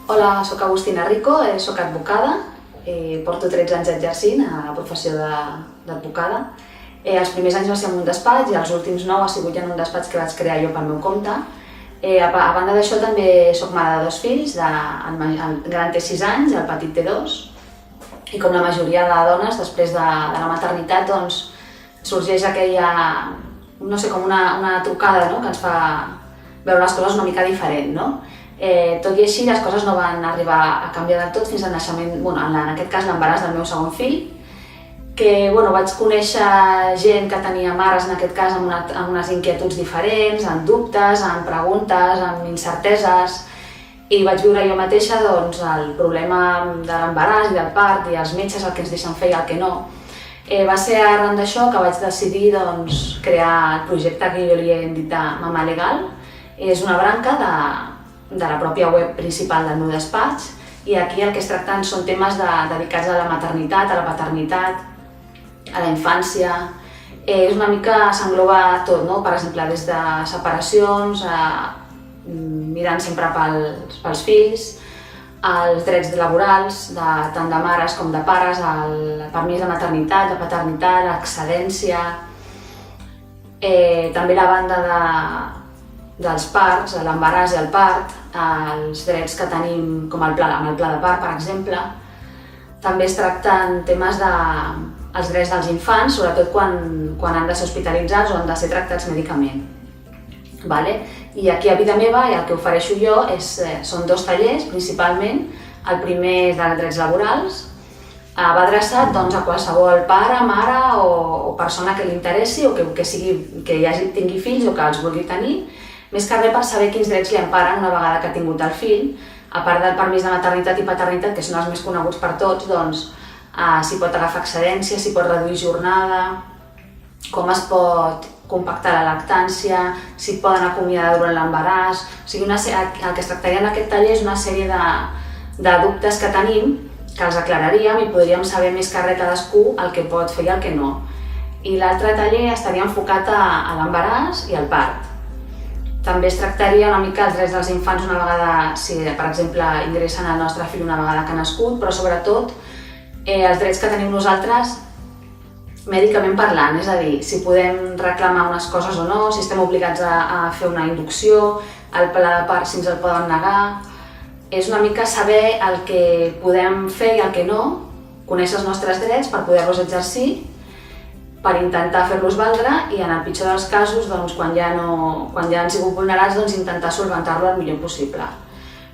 Hola, soc Agustina Rico, soc advocada, porto 13 anys exercint a la professió d'advocada. Els primers anys va ser en un despatx i els últims 9 ha sigut en un despatx que vaig crear jo pel meu compte. A banda d'això també soc mare de 2 fills, el gran té 6 anys i el petit té 2. I com la majoria de dones, després de la maternitat, doncs, sorgeix aquella, no sé, com una trucada, no?, que ens fa veure les coses una mica diferent, no? Tot i així, les coses no van arribar a canviar del tot fins al naixement, en aquest cas l'embaràs del meu segon fill, que vaig conèixer gent que tenia mares, en aquest cas, amb unes inquietuds diferents, amb dubtes, amb preguntes, amb incerteses, i vaig viure jo mateixa el problema de l'embaràs i del part i els metges el que ens deixen fer i el que no. Va ser arran d'això que vaig decidir crear el projecte que jo li he dit de Mama Legal. És una branca de la pròpia web principal del meu despatx i aquí el que es tracten són temes dedicats a la maternitat, a la paternitat, a la infància. És una mica, s'engloba tot, no? Per exemple, des de separacions, mirant sempre pels fills, els drets laborals, tant de mares com de pares, el permís de maternitat, de paternitat, l'excedència, també la banda dels parts, l'embaràs i el part, els drets que tenim com amb el pla de part, per exemple. També es tracten temes dels drets dels infants, sobretot quan han de ser hospitalitzats o han de ser tractats mèdicament. I aquí a Vida Meva el que ofereixo jo són 2 tallers, principalment. El primer és de drets laborals, va adreçat a qualsevol pare, mare o persona que li interessi o que tingui fills o que els vulgui tenir, més que res per saber quins drets li emparen una vegada que ha tingut el fill, a part del permís de maternitat i paternitat, que són els més coneguts per tots, si pot agafar excedència, si pot reduir jornada, com es pot compactar la lactància, si et poden acomiadar durant l'embaràs. El que es tractaria en aquest taller és una sèrie de dubtes que tenim, que els aclararíem i podríem saber més que res cadascú el que pot fer i el que no. I l'altre taller estaria enfocat a l'embaràs i al part. També es tractaria una mica els drets dels infants una vegada, si per exemple ingressen el nostre fill una vegada que ha nascut, però sobretot els drets que tenim nosaltres mèdicament parlant, és a dir, si podem reclamar unes coses o no, si estem obligats a fer una inducció, el pla de part si ens el poden negar. És una mica saber el que podem fer i el que no, conèixer els nostres drets per poder-los exercir, per intentar fer-los valdre i en el pitjor dels casos, quan ja han sigut vulnerats, intentar solventar-lo el millor possible.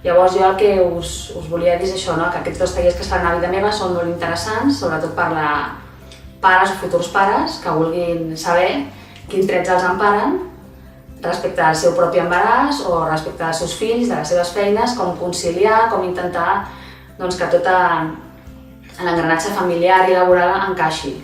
Llavors jo el que us volia dir és això, que aquests 2 tallers que es fan a Vida Meva són molt interessants, sobretot per a pares o futurs pares que vulguin saber quins drets els emparen respecte al seu propi embaràs o respecte als seus fills, de les seves feines, com conciliar, com intentar que tot l'engranatge familiar i laboral encaixi.